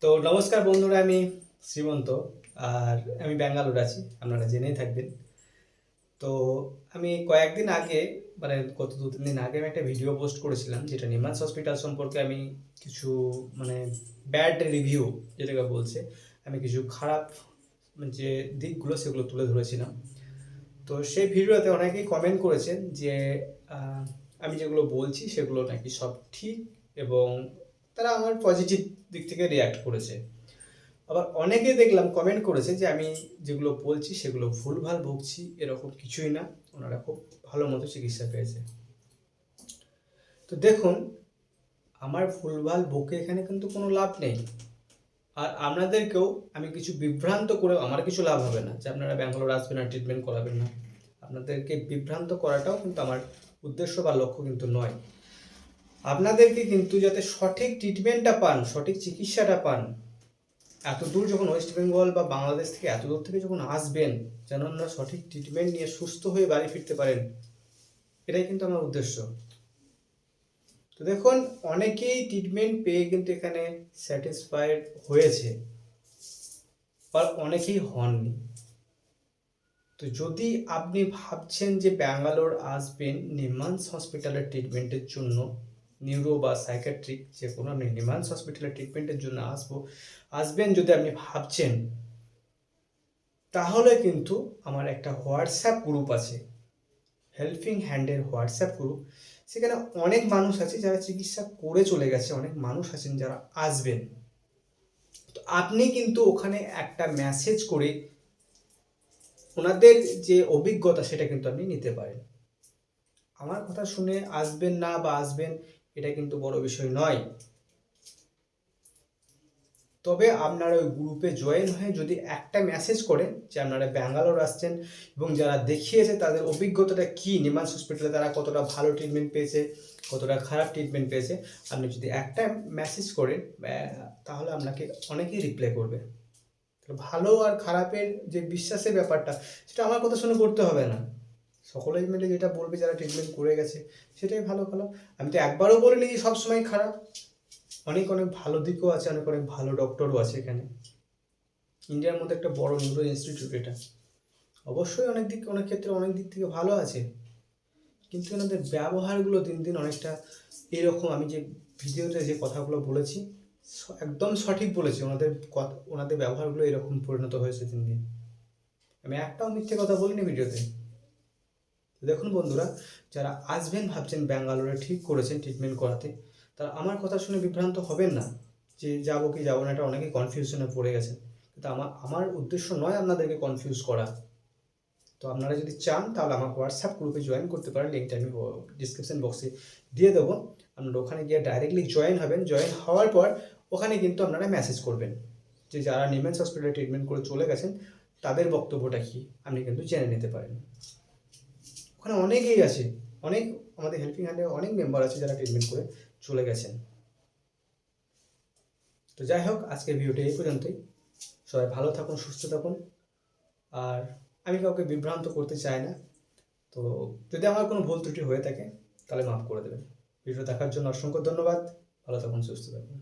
তো নমস্কার বন্ধুরা, আমি শ্রীমন্ত। আর আমি ব্যাঙ্গালোর আছি, আপনারা জেনেই থাকবেন। তো আমি কয়েকদিন আগে, মানে গত 2-3 দিন আগে আমি একটা ভিডিও পোস্ট করেছিলাম, যেটা নিমান্স হসপিটাল সম্পর্কে আমি কিছু, মানে ব্যাড রিভিউ যেটাকে বলছে, আমি কিছু খারাপ যে দিকগুলো সেগুলো তুলে ধরেছিলাম। তো সেই ভিডিওতে অনেকেই কমেন্ট করেছেন যে আহ, আমি যেগুলো বলছি সেগুলো নাকি সব ঠিক, এবং তারা আমার পজিটিভ দিক থেকে রিয়াক্ট করেছে। আবার অনেকে দেখলাম কমেন্ট করেছে যে আমি যেগুলো বলছি সেগুলো ভুলভাল বকছি, এরকম কিছুই না, ওনারা খুব ভালো মতো চিকিৎসা পেয়েছে। তো দেখুন, আমার ভুলভাল বকে এখানে কিন্তু কোনো লাভ নেই। আর আপনাদেরকেও আমি কিছু বিভ্রান্ত করে আমার কিছু লাভ হবে না যে আপনারা ব্যাঙ্গালোর আসবেন আর ট্রিটমেন্ট করাবেন না। আপনাদেরকে বিভ্রান্ত করাটাও কিন্তু আমার উদ্দেশ্য বা লক্ষ্য কিন্তু নয়। আপনাদেরকে কিন্তু যাতে সঠিক ট্রিটমেন্টটা পান, সঠিক চিকিৎসাটা পান, এত দূর যখন ওয়েস্ট বেঙ্গল বা বাংলাদেশ থেকে এত দূর থেকে যখন আসবেন, যেন আপনারা সঠিক ট্রিটমেন্ট নিয়ে সুস্থ হয়ে বাড়ি ফিরতে পারেন, এটাই কিন্তু আমার উদ্দেশ্য। তো দেখুন, অনেকেই ট্রিটমেন্ট পেয়ে কিন্তু এখানে স্যাটিসফাইড হয়েছে, আর অনেকেই হননি। তো যদি আপনি ভাবছেন যে ব্যাঙ্গালোর আসবেন নিমান্স হসপিটালের ট্রিটমেন্টের জন্য, নিউরো বা সাইকিয়াট্রিক যে কোনো, আপনি নিমান্স হসপিটালের ট্রিটমেন্টের জন্য আসবেন যদি আপনি ভাবছেন, তাহলে কিন্তু আমার একটা হোয়াটসঅ্যাপ গ্রুপ আছে, হেল্পিং হ্যান্ডের হোয়াটসঅ্যাপ গ্রুপ। সেখানে অনেক মানুষ আছে যারা চিকিৎসা করে চলে গেছে, অনেক মানুষ আছেন যারা আসবেন। তো আপনি কিন্তু ওখানে একটা মেসেজ করে ওনাদের যে অভিজ্ঞতা সেটা কিন্তু আপনি নিতে পারেন। আমার কথা শুনে আসবেন না বা আসবেন, এটা কিন্তু বড় বিষয় নয়। তবে আপনারা ওই গ্রুপে জয়েন হয়ে যদি একটা মেসেজ করেন যে আপনারা ব্যাঙ্গালোর আসছেন এবং যারা দেখিয়েছে তাদের অভিজ্ঞতাটা কী, নিমান্স হসপিটালে তারা কতটা ভালো ট্রিটমেন্ট পেয়েছে, কতটা খারাপ ট্রিটমেন্ট পেয়েছে, আপনি যদি একটা মেসেজ করেন, তাহলে আপনাকে অনেকেই রিপ্লাই করবে। ভালো আর খারাপের যে বিশ্বাসের ব্যাপারটা, সেটা আমার কথা শুনে করতে হবে না। সকলেই মিলে যেটা বলবে যারা ট্রিটমেন্ট করে গেছে, সেটাই ভালো খারাপ। আমি তো একবারও বলিনি যে সবসময় খারাপ। অনেক অনেক ভালো দিকও আছে, অনেক অনেক ভালো ডক্টরও আছে এখানে। ইন্ডিয়ার মধ্যে একটা বড় নিউরো ইনস্টিটিউট এটা। অবশ্যই অনেক ক্ষেত্রে অনেক দিক থেকে ভালো আছে, কিন্তু এনাদের ব্যবহারগুলো দিন দিন অনেকটা এরকম। আমি যে ভিডিওতে যে কথাগুলো বলেছি একদম সঠিক বলেছি। ওনাদের ব্যবহারগুলো এরকম পরিণত হয়েছে দিন দিন। আমি একটাও মিথ্যে কথা বলিনি ভিডিওতে। দেখুন বন্ধুরা, যারা আসবেন ভাবছেন ব্যাঙ্গালোরে ঠিক করেছেন ট্রিটমেন্ট করাতে, তারা আমার কথা শুনে বিভ্রান্ত হবেন না যে যাবো কি যাবো না, এটা অনেকে কনফিউশনে পড়ে গেছেন। কিন্তু আমার উদ্দেশ্য নয় আপনাদেরকে কনফিউজ করা। তো আপনারা যদি চান তাহলে আমার হোয়াটসঅ্যাপ গ্রুপে জয়েন করতে পারেন, লিঙ্কটা আমি ডিসক্রিপশন বক্সে দিয়ে দেবো। আপনারা ওখানে গিয়ে ডাইরেক্টলি জয়েন হবেন। জয়েন হওয়ার পর ওখানে কিন্তু আপনারা মেসেজ করবেন যে যারা নিমেন্স হসপিটালে ট্রিটমেন্ট করে চলে গেছেন তাদের বক্তব্যটা কী, আপনি কিন্তু জেনে নিতে পারেন। ওখানে অনেকেই আছে, অনেক আমাদের হেল্পিং হ্যান্ডে অনেক মেম্বার আছে যারা ট্রিটমেন্ট করে চলে গেছেন। তো যাই হোক, আজকের ভিডিওটা এই পর্যন্তই। সবাই ভালো থাকুন, সুস্থ থাকুন। আর আমি কাউকে বিভ্রান্ত করতে চাই না। তো যদি আমার কোনো ভুল ত্রুটি হয়ে থাকে তাহলে মাফ করে দেবেন। ভিডিও দেখার জন্য অসংখ্য ধন্যবাদ। ভালো থাকুন, সুস্থ থাকুন।